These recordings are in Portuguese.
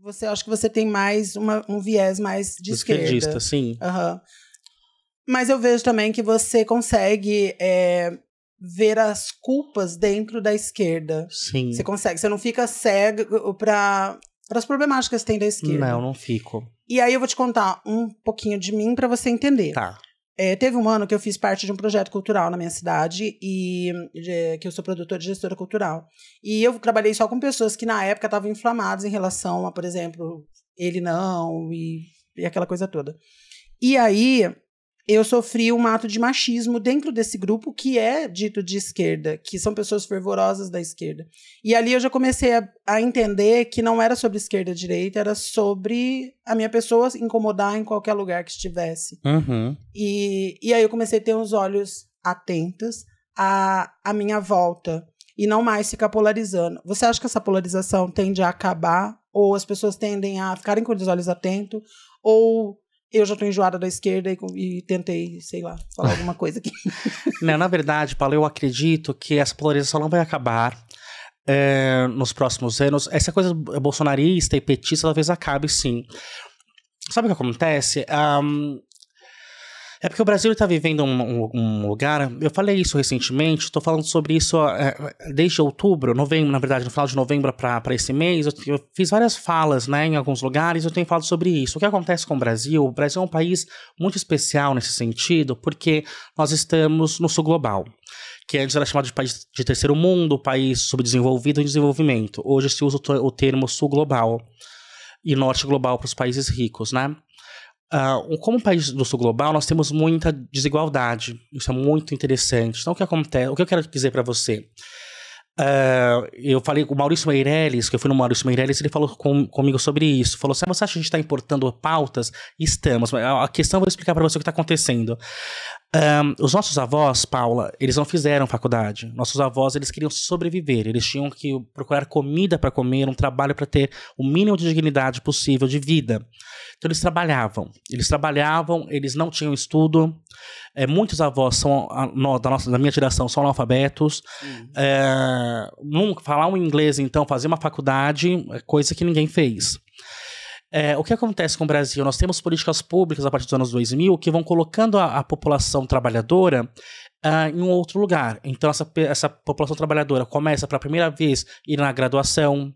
você acha que você tem mais um viés mais de esquerda. Esquerdista, sim. Uhum. Mas eu vejo também que você consegue ver as culpas dentro da esquerda. Sim. Você não fica cego para as problemáticas que tem da esquerda. Não eu fico. E aí eu vou te contar um pouquinho de mim para você entender. Tá. Teve um ano que eu fiz parte de um projeto cultural na minha cidade, que eu sou produtora e gestora cultural. E eu trabalhei só com pessoas que na época estavam inflamadas em relação a, por exemplo, ele não, e aquela coisa toda. E aí eu sofri um ato de machismo dentro desse grupo que é dito de esquerda, que são pessoas fervorosas da esquerda. E ali eu já comecei a entender que não era sobre esquerda e direita, era sobre a minha pessoa incomodar em qualquer lugar que estivesse. Uhum. E aí eu comecei a ter os olhos atentos à minha volta e não mais ficar polarizando. Você acha que essa polarização tende a acabar? Ou as pessoas tendem a ficarem com os olhos atentos? Ou eu já estou enjoada da esquerda e tentei, sei lá, falar alguma coisa aqui? Não, na verdade, Paulo, eu acredito que essa polarização não vai acabar nos próximos anos. Essa coisa bolsonarista e petista talvez acabe, sim. Sabe o que acontece? É porque o Brasil está vivendo um lugar... Eu falei isso recentemente, estou falando sobre isso desde outubro, novembro, na verdade, no final de novembro para esse mês. Eu fiz várias falas, né, em alguns lugares, eu tenho falado sobre isso. O que acontece com o Brasil é um país muito especial nesse sentido, porque nós estamos no sul global, que antes era chamado de país de terceiro mundo, país subdesenvolvido em desenvolvimento. Hoje se usa o termo sul global e norte global para os países ricos, né? Como país do sul global, nós temos muita desigualdade. Isso é muito interessante. Então, o que acontece? O que eu quero dizer para você? Eu falei com o Maurício Meirelles, que eu fui no Maurício Meirelles, ele falou comigo sobre isso. Falou assim, você acha que a gente está importando pautas? Estamos. A questão, eu vou explicar para você o que está acontecendo. Os nossos avós, Paula, eles não fizeram faculdade. Nossos avós, eles queriam sobreviver. Eles tinham que procurar comida para comer, um trabalho para ter o mínimo de dignidade possível de vida. Então eles trabalhavam, eles não tinham estudo. Muitos avós da minha geração são analfabetos. Falar um inglês, então, fazer uma faculdade é coisa que ninguém fez. O que acontece com o Brasil? Nós temos políticas públicas a partir dos anos 2000 que vão colocando a população trabalhadora em um outro lugar. Então essa população trabalhadora começa pela primeira vez a ir na graduação.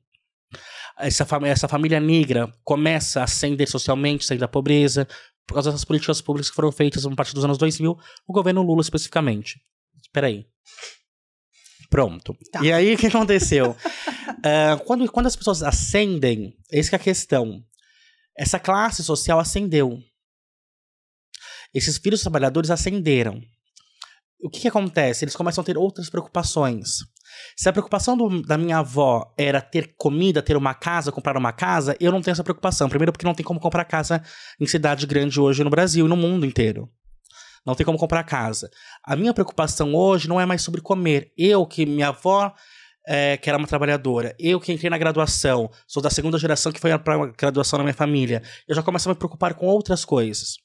Essa família negra começa a ascender socialmente, sair da pobreza, por causa dessas políticas públicas que foram feitas a partir dos anos 2000, o governo Lula especificamente. Espera aí. Pronto. Tá. E aí, o que aconteceu? Quando as pessoas ascendem, eis que é a questão. Essa classe social ascendeu. Esses filhos trabalhadores ascenderam. O que acontece? Eles começam a ter outras preocupações. Se a preocupação da minha avó era ter comida, ter uma casa, comprar uma casa, eu não tenho essa preocupação. Primeiro porque não tem como comprar casa em cidade grande hoje no Brasil e no mundo inteiro. Não tem como comprar casa. A minha preocupação hoje não é mais sobre comer. Minha avó, que era uma trabalhadora, eu que entrei na graduação, sou da segunda geração que foi para a graduação na minha família, eu já começo a me preocupar com outras coisas.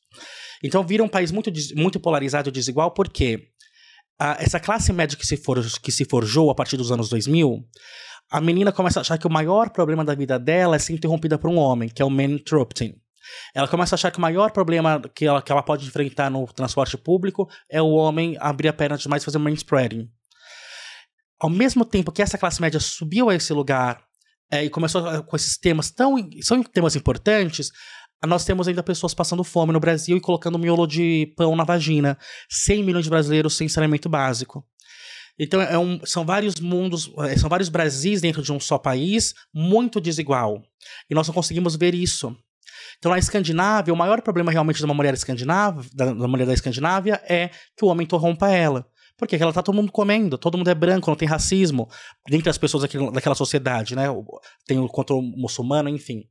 Então vira um país muito, muito polarizado e desigual, porque essa classe média que se forjou a partir dos anos 2000, a menina começa a achar que o maior problema da vida dela é ser interrompida por um homem, que é o man interrupting. Ela começa a achar que o maior problema que ela pode enfrentar no transporte público é o homem abrir a perna demais e fazer manspreading. Ao mesmo tempo que essa classe média subiu a esse lugar e começou com esses temas são temas importantes, nós temos ainda pessoas passando fome no Brasil e colocando miolo de pão na vagina. 100 milhões de brasileiros sem saneamento básico. Então são vários mundos, são vários Brasis dentro de um só país, muito desigual. E nós não conseguimos ver isso. Então na Escandinávia, o maior problema realmente de uma mulher da mulher da Escandinávia é que o homem interrompa ela. Porque ela tá todo mundo comendo, todo mundo é branco, não tem racismo dentre as pessoas daquela sociedade, né? Tem o controle muçulmano, enfim.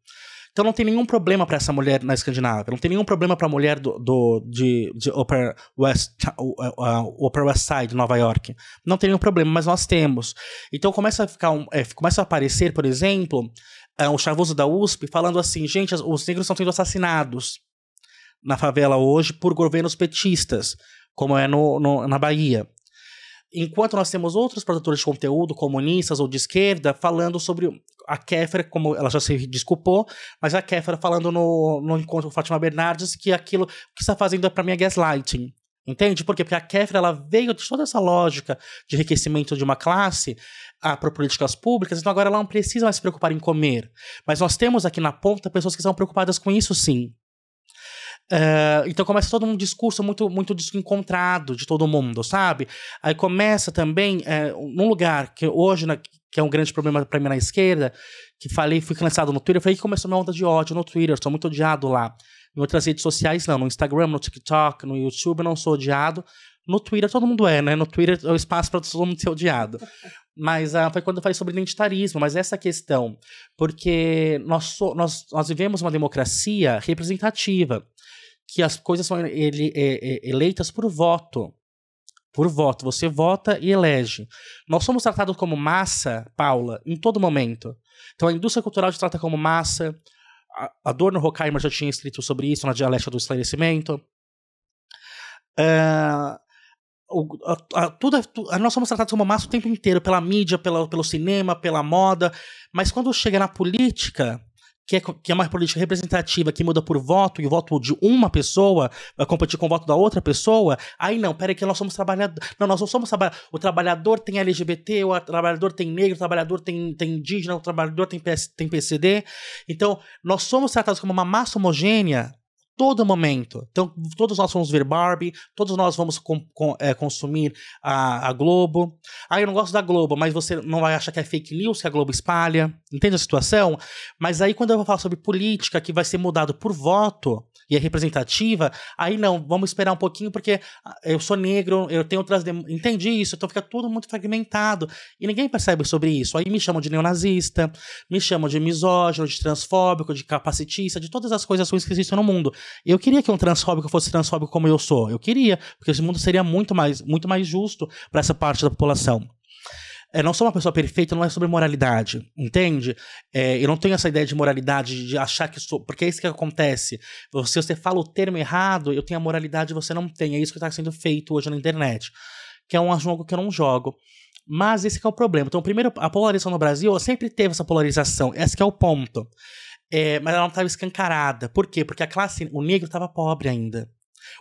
Então não tem nenhum problema para essa mulher na Escandinávia, não tem nenhum problema para a mulher de Upper West Side, Nova York. Não tem nenhum problema, mas nós temos. Então começa a aparecer, por exemplo, o Chavoso da USP falando assim, gente, os negros estão sendo assassinados na favela hoje por governos petistas, como é na Bahia. enquanto nós temos outros produtores de conteúdo, comunistas ou de esquerda, falando sobre a Kéfera, como ela já se desculpou, mas a Kéfera falando no encontro com Fátima Bernardes que aquilo que está fazendo para mim é gaslighting. Entende? Por quê? Porque a Kéfera, ela veio de toda essa lógica de enriquecimento de uma classe para políticas públicas, então agora ela não precisa mais se preocupar em comer. Mas nós temos aqui na ponta pessoas que são preocupadas com isso, sim. Então começa todo um discurso muito desencontrado de todo mundo, sabe? Aí começa também, num lugar que hoje, que é um grande problema pra mim na esquerda, que fui cansado no Twitter, foi aí que começou minha onda de ódio no Twitter, eu sou muito odiado lá. Em outras redes sociais não, no Instagram, no TikTok, no YouTube eu não sou odiado. No Twitter todo mundo né? No Twitter é o espaço pra todo mundo ser odiado. Mas foi quando eu falei sobre identitarismo, mas essa questão, porque nós vivemos uma democracia representativa, que as coisas são eleitas por voto. Por voto. Você vota e elege. Nós somos tratados como massa, Paula, em todo momento. Então a indústria cultural se trata como massa. A Adorno Horkheimer já tinha escrito sobre isso na Dialética do Esclarecimento. Nós somos tratados como massa o tempo inteiro, pela mídia, pelo cinema, pela moda. Mas quando chega na política, que é uma política representativa que muda por voto, e o voto de uma pessoa vai competir com o voto da outra pessoa, aí não, peraí que nós somos trabalhadores. Não, nós não somos trabalhadores. O trabalhador tem LGBT, o trabalhador tem negro, o trabalhador tem indígena, o trabalhador tem PCD. Então, nós somos tratados como uma massa homogênea todo momento. Então, todos nós vamos ver Barbie, todos nós vamos consumir a Globo. Eu não gosto da Globo, mas você não vai achar que é fake news que a Globo espalha. Entende a situação? Mas aí, quando eu vou falar sobre política, que vai ser mudado por voto, e é representativa, aí não, vamos esperar um pouquinho, porque eu sou negro, eu tenho outras... Entendi isso, então fica tudo muito fragmentado, e ninguém percebe sobre isso. Aí me chamam de neonazista, me chamam de misógino, de transfóbico, de capacitista, de todas as coisas ruins que existem no mundo. Eu queria que um transfóbico fosse transfóbico como eu sou, eu queria, porque esse mundo seria muito mais justo para essa parte da população. Não sou uma pessoa perfeita, não é sobre moralidade, entende? Eu não tenho essa ideia de moralidade, de achar que sou... Porque é isso que acontece. Se você fala o termo errado, eu tenho a moralidade e você não tem. É isso que está sendo feito hoje na internet. Que é um jogo que eu não jogo. Mas esse que é o problema. Então, primeiro, a polarização no Brasil sempre teve essa polarização. Esse que é o ponto. Mas ela não estava escancarada. Por quê? Porque o negro estava pobre ainda.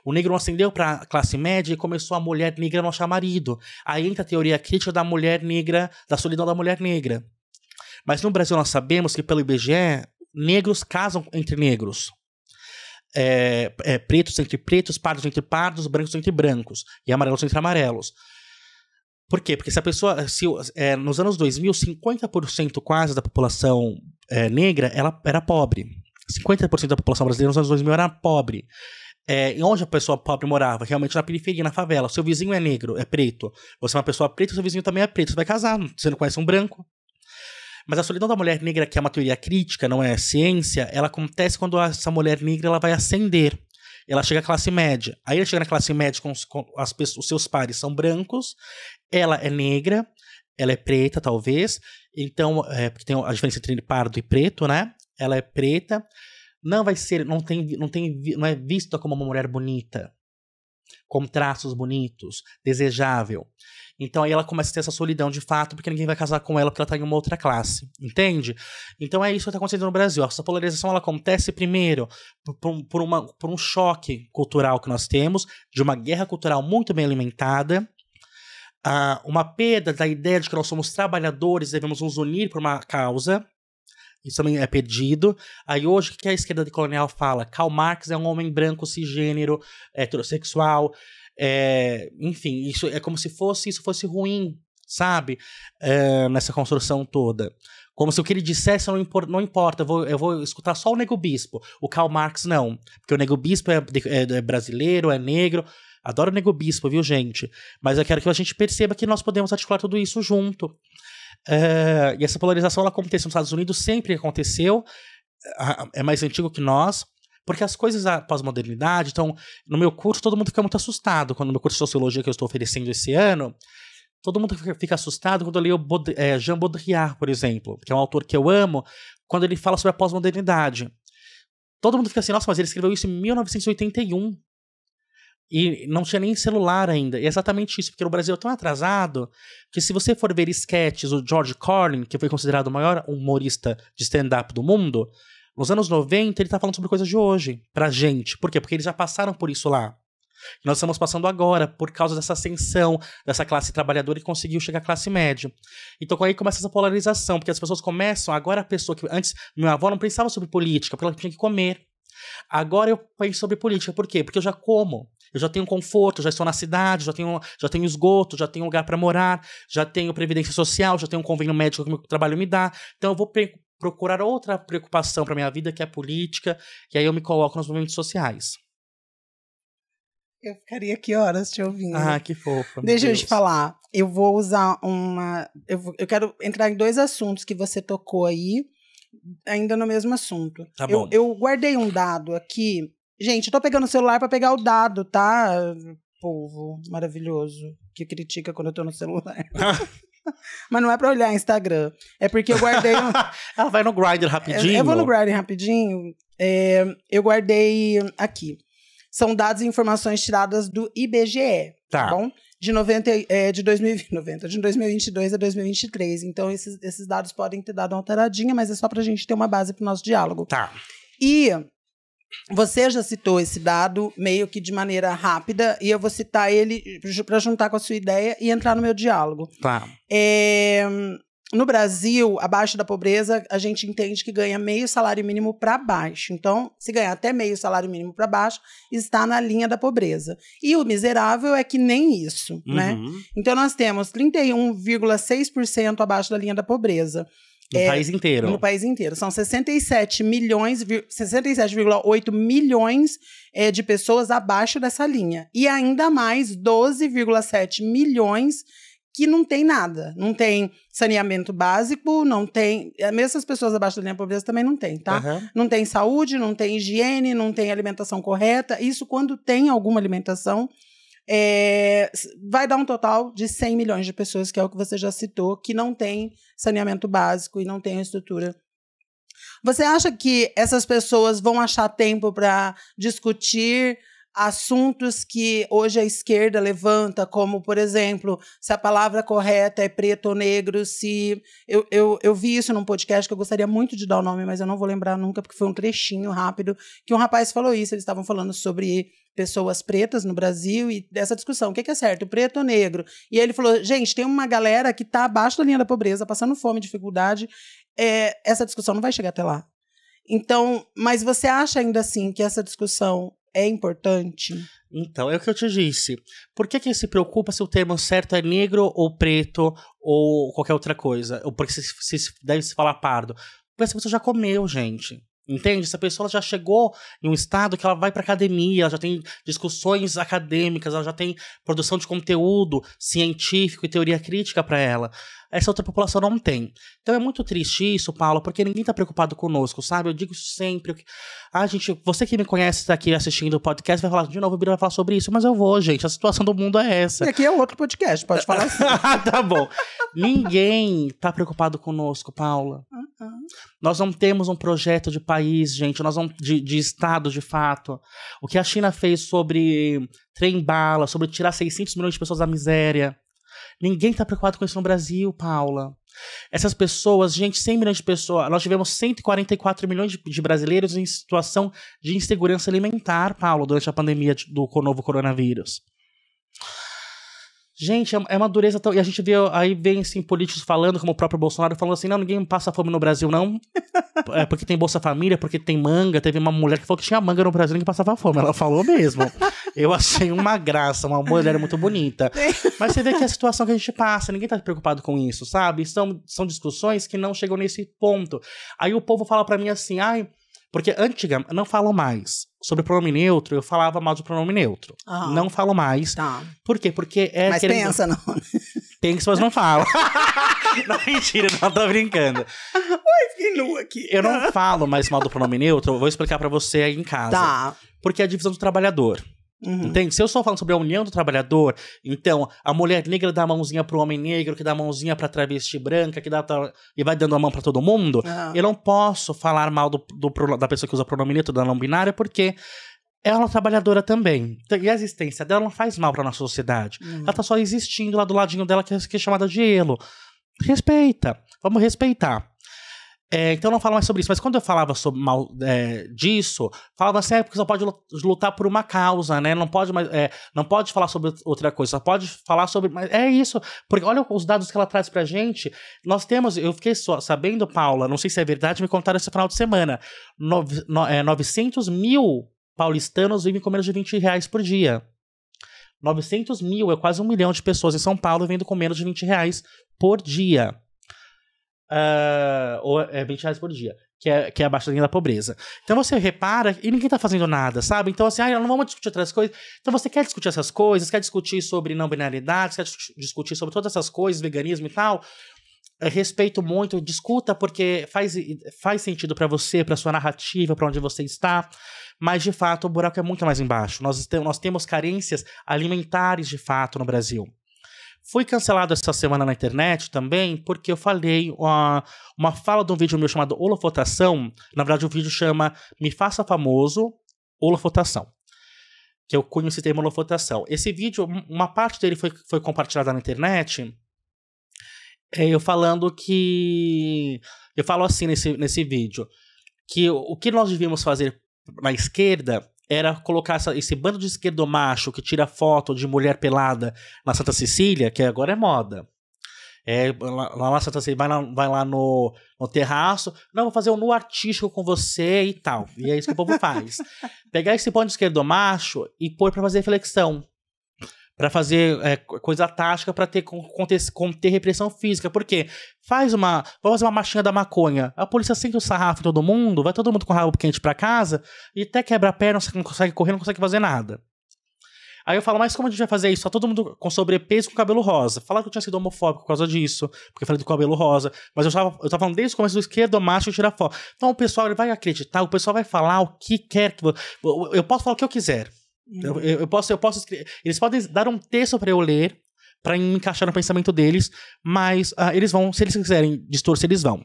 O negro não ascendeu para a classe média e começou a mulher negra não achar marido. Aí entra a teoria crítica da mulher negra, da solidão da mulher negra. Mas no Brasil nós sabemos que pelo IBGE, negros casam entre negros. Pretos entre pretos, pardos entre pardos, brancos entre brancos e amarelos entre amarelos. Por quê? Porque se a pessoa, nos anos 2000, 50% quase da população negra ela era pobre. 50% da população brasileira nos anos 2000 era pobre. E onde a pessoa pobre morava? Realmente na periferia, na favela. Seu vizinho é negro, é preto. Você é uma pessoa preta, seu vizinho também é preto. Você vai casar, você não conhece um branco. Mas a solidão da mulher negra, que é uma teoria crítica, não é ciência, ela acontece quando essa mulher negra ela vai ascender. Ela chega à classe média. Aí ela chega na classe média os seus pares são brancos, ela é negra, ela é preta, talvez. Então, porque tem a diferença entre pardo e preto, né? Ela é preta. Não é vista como uma mulher bonita, com traços bonitos, desejável. Então aí ela começa a ter essa solidão de fato, porque ninguém vai casar com ela porque ela está em uma outra classe, entende? Então é isso que está acontecendo no Brasil. Essa polarização ela acontece primeiro por um choque cultural que nós temos, de uma guerra cultural muito bem alimentada, uma perda da ideia de que nós somos trabalhadores, devemos nos unir por uma causa. Isso também é perdido. Aí hoje, o que a esquerda decolonial fala? Karl Marx é um homem branco, cisgênero, heterossexual. Enfim, isso é como se isso fosse ruim, sabe? Nessa construção toda. Como se o que ele dissesse não importa, eu vou escutar só o Nego Bispo. O Karl Marx não. Porque o Nego Bispo é brasileiro, é negro. Adoro o Nego Bispo, viu, gente? Mas eu quero que a gente perceba que nós podemos articular tudo isso junto. E essa polarização ela acontece nos Estados Unidos, sempre aconteceu, é mais antigo que nós, porque as coisas da pós-modernidade, então, no meu curso todo mundo fica muito assustado, quando no meu curso de Sociologia que eu estou oferecendo esse ano, todo mundo fica assustado quando eu leio Jean Baudrillard, por exemplo, que é um autor que eu amo, quando ele fala sobre a pós-modernidade. Todo mundo fica assim, nossa, mas ele escreveu isso em 1981. E não tinha nem celular ainda. E é exatamente isso, porque o Brasil é tão atrasado que se você for ver sketches, o George Carlin, que foi considerado o maior humorista de stand-up do mundo, nos anos 90 ele tá falando sobre coisas de hoje, pra gente. Por quê? Porque eles já passaram por isso lá. E nós estamos passando agora, por causa dessa ascensão dessa classe trabalhadora que conseguiu chegar à classe média. Então aí começa essa polarização, porque as pessoas começam, agora a pessoa que antes, minha avó não pensava sobre política, porque ela tinha que comer. Agora eu penso sobre política, por quê? Porque eu já como, eu já tenho conforto, já estou na cidade, já tenho esgoto, já tenho lugar para morar, já tenho previdência social, já tenho um convênio médico que o meu trabalho me dá. Então eu vou procurar outra preocupação para minha vida, que é a política, e aí eu me coloco nos movimentos sociais. Eu ficaria aqui horas te ouvindo. Ah, que fofa. Deixa eu te falar. Eu vou usar uma... Eu quero entrar em 2 assuntos que você tocou aí, ainda no mesmo assunto. Tá bom. Eu guardei um dado aqui. Gente, eu tô pegando o celular pra pegar o dado, tá? Povo maravilhoso que critica quando eu tô no celular. Mas não é pra olhar Instagram. É porque eu guardei... Ela vai no Grindr rapidinho? Eu vou no Grindr rapidinho. Eu guardei aqui. São dados e informações tiradas do IBGE, tá bom? De 2022 a 2023. Então, esses dados podem ter dado uma alteradinha, mas é só pra gente ter uma base pro nosso diálogo. Tá. E você já citou esse dado meio que de maneira rápida, e eu vou citar ele pra juntar com a sua ideia e entrar no meu diálogo. Tá. No Brasil, abaixo da pobreza, a gente entende que ganha meio salário mínimo para baixo. Então, se ganhar até meio salário mínimo para baixo, está na linha da pobreza. E o miserável é que nem isso, né? Então, nós temos 31,6% abaixo da linha da pobreza. No país inteiro. No país inteiro. São 67,8 milhões de pessoas abaixo dessa linha. E ainda mais 12,7 milhões que não tem nada. Não tem saneamento básico, não tem... Mesmo essas pessoas abaixo da linha da pobreza também não tem, tá? Não tem saúde, não tem higiene, não tem alimentação correta. Isso, quando tem alguma alimentação, vai dar um total de 100 milhões de pessoas, que é o que você já citou, que não tem saneamento básico e não tem estrutura. Você acha que essas pessoas vão achar tempo para discutir assuntos que hoje a esquerda levanta, como, por exemplo, se a palavra correta é preto ou negro, se... Eu vi isso num podcast que eu gostaria muito de dar o nome, mas eu não vou lembrar nunca, porque foi um trechinho rápido, que um rapaz falou isso, eles estavam falando sobre pessoas pretas no Brasil e dessa discussão, o que é certo, preto ou negro? E ele falou, gente, tem uma galera que está abaixo da linha da pobreza, passando fome, dificuldade, essa discussão não vai chegar até lá. Então, mas você acha ainda assim que essa discussão é importante? Então, é o que eu te disse. Por que se preocupa se o termo certo é negro ou preto ou qualquer outra coisa? Ou porque se deve se falar pardo? Porque essa pessoa já comeu, gente. Entende? Essa pessoa já chegou em um estado que ela vai pra academia, ela já tem discussões acadêmicas, ela já tem produção de conteúdo científico e teoria crítica pra ela. Essa outra população não tem. Então é muito triste isso, Paulo, porque ninguém tá preocupado conosco, sabe? Eu digo isso sempre. Gente, você que me conhece, tá aqui assistindo o podcast, vai falar de novo, o Bira vai falar sobre isso, mas eu vou, gente. A situação do mundo é essa. E aqui é outro podcast, pode falar assim. Tá bom. Ninguém tá preocupado conosco, Paula. Nós não temos um projeto de país, gente. Nós não de Estado, de fato. O que a China fez sobre trem-bala, sobre tirar 600 milhões de pessoas da miséria. Ninguém tá preocupado com isso no Brasil, Paula. Essas pessoas, gente, 100 milhões de pessoas... Nós tivemos 144 milhões de brasileiros em situação de insegurança alimentar, Paula, durante a pandemia do novo coronavírus. Gente, é uma dureza tão... E a gente vê, aí vem, assim, políticos falando, como o próprio Bolsonaro, falando assim, não, ninguém passa fome no Brasil, não. Porque tem Bolsa Família, porque tem manga. Teve uma mulher que falou que tinha manga no Brasil e ninguém passava fome. Ela falou mesmo. Eu achei uma graça, uma mulher muito bonita. Mas você vê que é a situação que a gente passa, ninguém tá preocupado com isso, sabe? São discussões que não chegam nesse ponto. Aí o povo fala pra mim assim, porque antigamente, não falo mais sobre pronome neutro, eu falava mal do pronome neutro. Não falo mais. Tá. Por quê? Porque mas pensa, não. Pensa, mas não falo. Não, mentira, não tô brincando. Ai, fiquei nu aqui. Eu não falo mais mal do pronome neutro, eu vou explicar pra você aí em casa. Tá. Porque é a divisão do trabalhador. Entende? Se eu estou falando sobre a união do trabalhador, então a mulher negra dá a mãozinha pro homem negro, que dá a mãozinha pra travesti branca, e vai dando a mão pra todo mundo, eu não posso falar mal da pessoa que usa pronome neutro, da não binária, porque ela é uma trabalhadora também. E a existência dela não faz mal pra nossa sociedade. Ela tá só existindo lá do ladinho dela, que é chamada de Elo. Respeita. Vamos respeitar. Então eu não falo mais sobre isso. Mas quando eu falava sobre mal disso, falava assim, porque só pode lutar por uma causa, né? Não pode falar sobre outra coisa, só pode falar sobre... Mas é isso. Porque olha os dados que ela traz pra gente. Eu fiquei sabendo, Paula, não sei se é verdade, me contaram esse final de semana. 900 mil paulistanos vivem com menos de R$20 por dia. 900 mil, é quase 1 milhão de pessoas em São Paulo vivendo com menos de R$20 por dia. Ou R$20 por dia, que é abaixo da linha da pobreza. Então você repara e ninguém tá fazendo nada, sabe? Então assim, não vamos discutir outras coisas. Então você quer discutir essas coisas, quer discutir sobre não binariedade, quer discutir sobre todas essas coisas, veganismo e tal. Respeito muito, discuta porque faz sentido pra você, pra sua narrativa, pra onde você está. Mas de fato o buraco é muito mais embaixo. Nós temos carências alimentares de fato no Brasil. Fui cancelado essa semana na internet também porque eu falei uma fala de um vídeo meu chamado Holofotação. Na verdade, o vídeo chama Me Faça Famoso, Holofotação. Que eu cunho esse termo holofotação. Esse vídeo, uma parte dele foi compartilhada na internet. Eu falando que... Eu falo assim nesse vídeo. Que o que nós devíamos fazer na esquerda... era colocar esse bando de esquerdomacho que tira foto de mulher pelada na Santa Cecília, que agora é moda. Lá na Santa Cecília, vai lá no terraço, não, vou fazer um nu artístico com você e tal. E é isso que o povo faz. Pegar esse bando de esquerdomacho e pôr pra fazer reflexão. Pra fazer coisa tática pra conter repressão física. Por quê? Vamos fazer uma marchinha da maconha. A polícia sente o sarrafo em todo mundo, vai todo mundo com o rabo quente pra casa, e até quebra a perna, não consegue correr, não consegue fazer nada. Aí eu falo, mas como a gente vai fazer isso? Tá todo mundo com sobrepeso com cabelo rosa. Falaram que eu tinha sido homofóbico por causa disso, porque eu falei do cabelo rosa. Mas eu tava falando desde o começo do esquerdo macho tirar foto. Então o pessoal ele vai acreditar, o pessoal vai falar o que quer. Eu posso falar o que eu quiser. Eu posso escrever. Eles podem dar um texto pra eu ler, pra me encaixar no pensamento deles, mas eles vão, se eles quiserem distorcer, eles vão.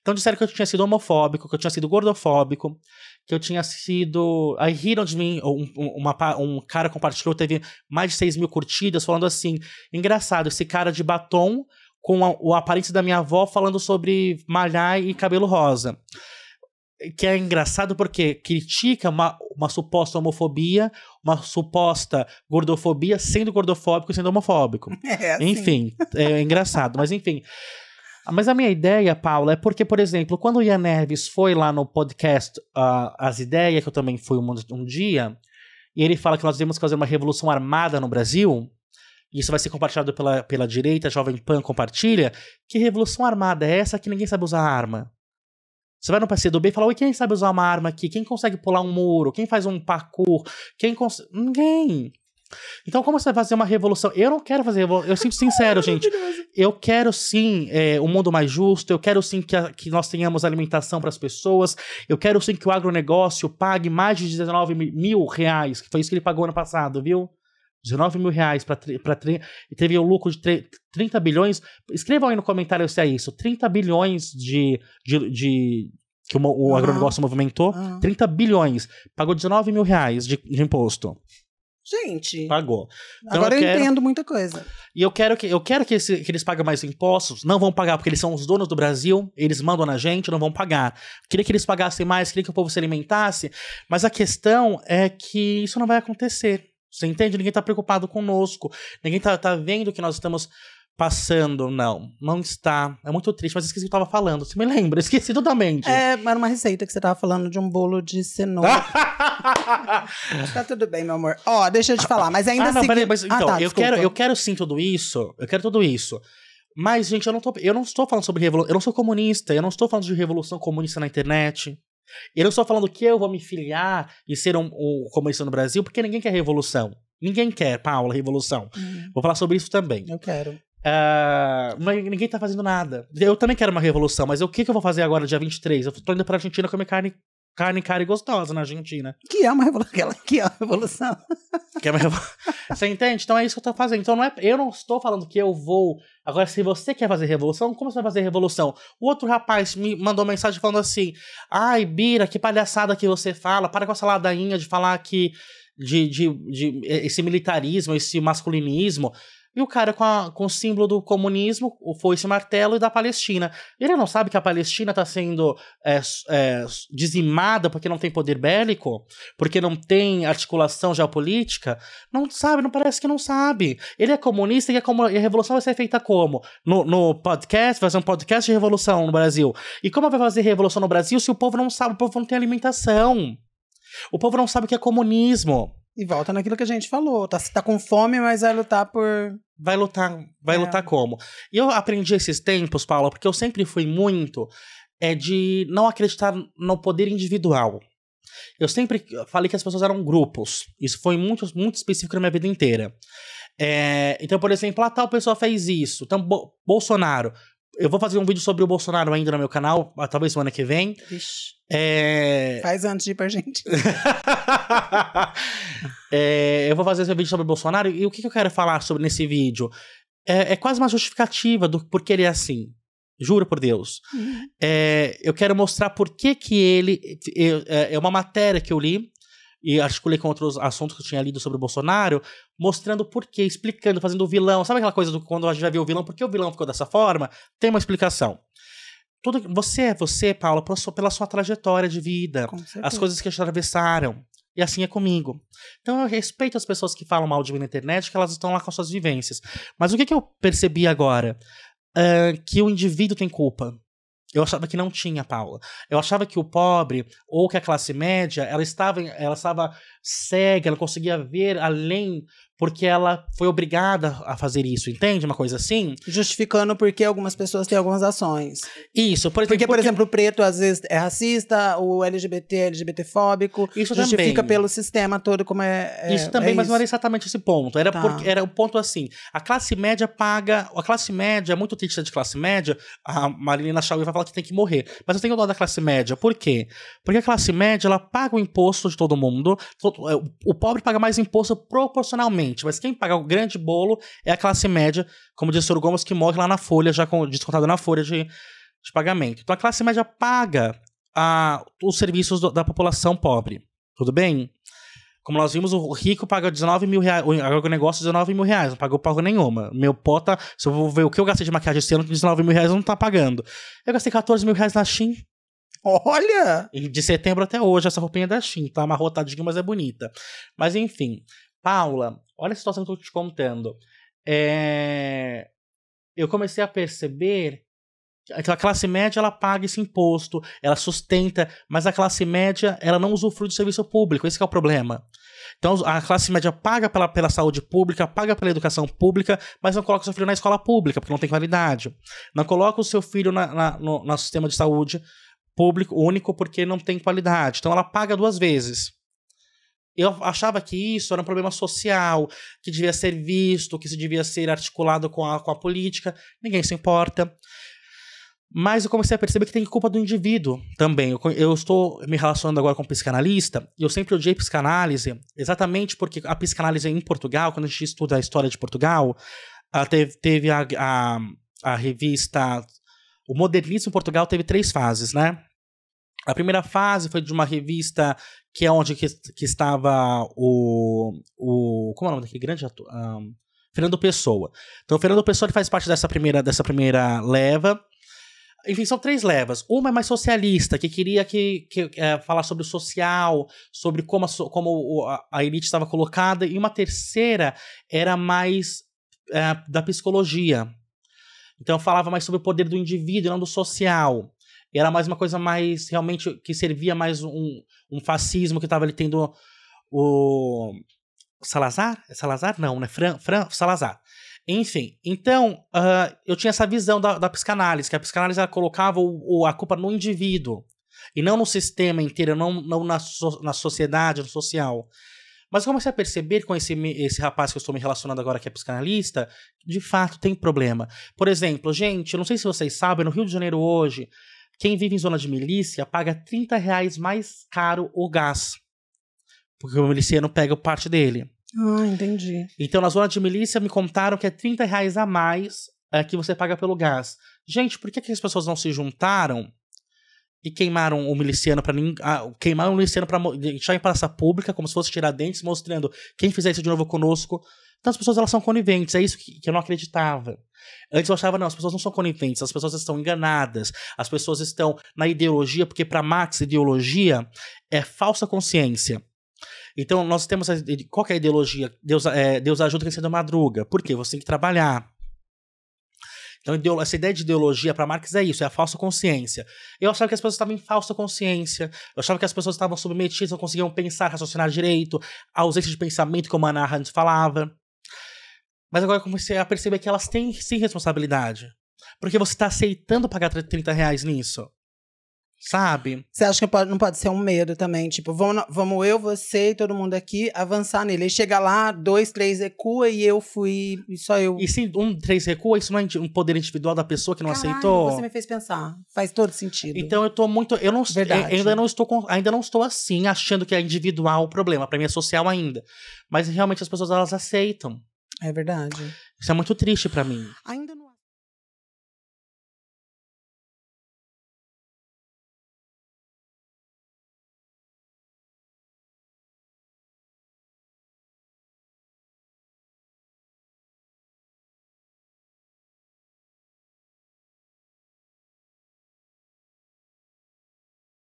Então disseram que eu tinha sido homofóbico, que eu tinha sido gordofóbico, que eu tinha sido... Aí riram de mim, um cara compartilhou, teve mais de 6 mil curtidas, falando assim, engraçado, esse cara de batom com a aparência da minha avó falando sobre malhar e cabelo rosa. Que é engraçado porque critica uma suposta homofobia, uma suposta gordofobia, sendo gordofóbico e sendo homofóbico. Assim. Enfim, é engraçado, mas enfim. Mas a minha ideia, Paula, é porque, por exemplo, quando o Ian Neves foi lá no podcast As Ideias, que eu também fui um dia, e ele fala que nós devemos fazer uma revolução armada no Brasil, e isso vai ser compartilhado pela direita, Jovem Pan compartilha, que revolução armada é essa que ninguém sabe usar arma? Você vai no PCdoB e fala, oi, quem sabe usar uma arma aqui? Quem consegue pular um muro? Quem faz um parkour? Ninguém. Então, como você vai fazer uma revolução? Eu não quero fazer revolução. Eu sinto sincero, gente. Eu quero sim um mundo mais justo. Eu quero sim que nós tenhamos alimentação para as pessoas. Eu quero sim que o agronegócio pague mais de 19 mil reais, que foi isso que ele pagou ano passado, viu? 19 mil reais e teve um lucro de 30 bilhões. Escrevam aí no comentário se é isso. 30 bilhões que o agronegócio movimentou. 30 bilhões. Pagou 19 mil reais de imposto. Gente. Pagou. Então agora eu entendo muita coisa. E eu quero que eles paguem mais impostos. Não vão pagar porque eles são os donos do Brasil. Eles mandam na gente, não vão pagar. Queria que eles pagassem mais, queria que o povo se alimentasse. Mas a questão é que isso não vai acontecer. Você entende? Ninguém tá preocupado conosco. Ninguém tá vendo o que nós estamos passando. Não está. É muito triste, mas esqueci o que eu tava falando. Você me lembra? Esqueci totalmente. Era uma receita que você tava falando de um bolo de cenoura. Tá tudo bem, meu amor. Deixa eu te falar, mas ainda assim... Então, eu quero sim tudo isso. Eu quero tudo isso. Mas, gente, eu não estou falando sobre revolução. Eu não sou comunista. Eu não estou falando de revolução comunista na internet. Eu não estou falando que eu vou me filiar e ser um comunista no Brasil, porque ninguém quer revolução. Ninguém quer, Paula, revolução. Vou falar sobre isso também. Eu quero. Mas ninguém tá fazendo nada. Eu também quero uma revolução, mas o que eu vou fazer agora, dia 23? Eu tô indo pra Argentina comer carne carne cara e gostosa na Argentina. Que é uma revolução. Que é uma revolução. Você entende? Então é isso que eu tô fazendo. Então eu não estou falando que eu vou... Agora, se você quer fazer revolução, como você vai fazer revolução? O outro rapaz me mandou mensagem falando assim: ai, Bira, que palhaçada que você fala. Para com essa ladainha de falar que... De esse militarismo, esse masculinismo. E o cara com o símbolo do comunismo, o foice e martelo, e da Palestina. Ele não sabe que a Palestina está sendo dizimada porque não tem poder bélico? Porque não tem articulação geopolítica? Não sabe, não parece que não sabe. Ele é comunista e a revolução vai ser feita como? No podcast, vai fazer um podcast de revolução no Brasil. E como vai fazer revolução no Brasil se o povo não sabe, o povo não tem alimentação? O povo não sabe o que é comunismo. E volta naquilo que a gente falou. Tá com fome, mas vai lutar por... Vai lutar como? E eu aprendi esses tempos, Paula, porque eu sempre fui muito de não acreditar no poder individual. Eu sempre falei que as pessoas eram grupos. Isso foi muito, muito específico na minha vida inteira. Então, por exemplo, tal pessoa fez isso. Então, Bolsonaro... Eu vou fazer um vídeo sobre o Bolsonaro ainda no meu canal, talvez semana que vem. Ixi. Faz antes de ir pra gente. Eu vou fazer esse vídeo sobre o Bolsonaro. E o que eu quero falar nesse vídeo? É quase uma justificativa do porquê ele é assim. Juro por Deus. Uhum. Eu quero mostrar por que ele... É uma matéria que eu li e articulei com outros assuntos que eu tinha lido sobre o Bolsonaro, mostrando por quê, explicando, fazendo o vilão. Sabe aquela coisa quando a gente vai ver o vilão, por que o vilão ficou dessa forma? Tem uma explicação. Você é você, Paula, pela sua trajetória de vida, as coisas que te atravessaram. E assim é comigo. Então eu respeito as pessoas que falam mal de mim na internet, que elas estão lá com as suas vivências. Mas o que eu percebi agora? Que o indivíduo tem culpa. Eu achava que não tinha, Paula. Eu achava que o pobre, ou que a classe média, ela estava cega, ela conseguia ver além, porque ela foi obrigada a fazer isso, entende? Uma coisa assim. Justificando porque algumas pessoas têm algumas ações. Isso, por exemplo. Por exemplo, o preto às vezes é racista, o LGBT é LGBTfóbico. Isso justifica pelo sistema todo como isso também, mas não era exatamente esse ponto. Era o ponto assim. A classe média é muito triste de classe média. A Marilena Chauí vai falar que tem que morrer. Mas eu tenho dó da classe média. Por quê? Porque a classe média, ela paga o imposto de todo mundo. O pobre paga mais imposto proporcionalmente. Mas quem paga o grande bolo é a classe média, como disse o Ciro Gomes, que morre lá na folha, já descontado na folha de pagamento. Então a classe média paga os serviços da população pobre. Tudo bem? Como nós vimos, o rico paga 19 mil reais, o agronegócio 19 mil reais, não pagou porra nenhuma. Meu pota, se eu vou ver o que eu gastei de maquiagem esse ano, 19 mil reais não tá pagando. Eu gastei 14 mil reais na Shein. Olha! E de setembro até hoje, essa roupinha é da Shein, tá amarrotadinha, mas é bonita. Mas enfim, Paula, olha a situação que eu tô te contando. Eu comecei a perceber que a classe média, ela paga esse imposto, ela sustenta, mas a classe média, ela não usufrui do serviço público, esse que é o problema. Então a classe média paga pela saúde pública, paga pela educação pública, mas não coloca o seu filho na escola pública, porque não tem qualidade. Não coloca o seu filho no sistema de saúde público único, porque não tem qualidade. Então ela paga 2 vezes. Eu achava que isso era um problema social, que devia ser visto, que isso devia ser articulado com a política. Ninguém se importa. Mas eu comecei a perceber que tem culpa do indivíduo também. Eu estou me relacionando agora com psicanalista, e eu sempre odiei psicanálise, exatamente porque a psicanálise em Portugal, quando a gente estuda a história de Portugal, teve a revista... O modernismo em Portugal teve 3 fases, né? A primeira fase foi de uma revista que é onde que estava como é o nome daquele grande ator? Fernando Pessoa. Então, o Fernando Pessoa ele faz parte dessa primeira leva. Enfim, são 3 levas. Uma é mais socialista, que queria falar sobre o social, sobre como a elite estava colocada. E uma terceira era mais da psicologia. Então, falava mais sobre o poder do indivíduo e não do social. E era mais uma coisa mais, realmente, que servia mais um fascismo que estava ali tendo o Salazar? É Salazar? Não, né? Salazar. Enfim, então, eu tinha essa visão da psicanálise, que a psicanálise ela colocava a culpa no indivíduo, e não no sistema inteiro, não na sociedade, no social. Mas eu comecei a perceber com esse rapaz que eu estou me relacionando agora, que é psicanalista, de fato tem problema. Por exemplo, gente, eu não sei se vocês sabem, no Rio de Janeiro hoje, Quem vive em zona de milícia paga R$30 mais caro o gás. Porque o miliciano pega parte dele. Ah, entendi. Então, na zona de milícia, me contaram que é R$30 a mais que você paga pelo gás. Gente, por que as pessoas não se juntaram e queimaram o miliciano para queimaram o miliciano para deixar em praça pública, como se fosse Tiradentes, mostrando quem fizer isso de novo conosco? Então, as pessoas, elas são coniventes. É isso que eu não acreditava. Antes eu achava, não, as pessoas não são coniventes, as pessoas estão enganadas, as pessoas estão na ideologia, porque para Marx, ideologia é falsa consciência. Então, nós temos... Qual que é a ideologia? Deus ajuda quem cedo madruga. Por quê? Você tem que trabalhar. Então, essa ideia de ideologia para Marx é isso, é a falsa consciência. Eu achava que as pessoas estavam em falsa consciência. Eu achava que as pessoas estavam submetidas, não conseguiam pensar, raciocinar direito. A ausência de pensamento, como a Hannah Arendt falava. Mas agora eu comecei a perceber que elas têm, sim, responsabilidade. Porque você está aceitando pagar R$30 nisso. Sabe? Você acha que não pode ser um medo também? Tipo, vamos eu, você e todo mundo aqui avançar nele. Aí chega lá, 2, 3 recua e eu fui, e só eu. E se 3 recua, isso não é um poder individual da pessoa que não Caralho, aceitou? Você me fez pensar. Faz todo sentido. Então eu tô muito... Verdade. Ainda não estou assim, achando que é individual o problema. Pra mim é social ainda. Mas realmente as pessoas, elas aceitam. É verdade. Isso é muito triste pra mim. Ainda não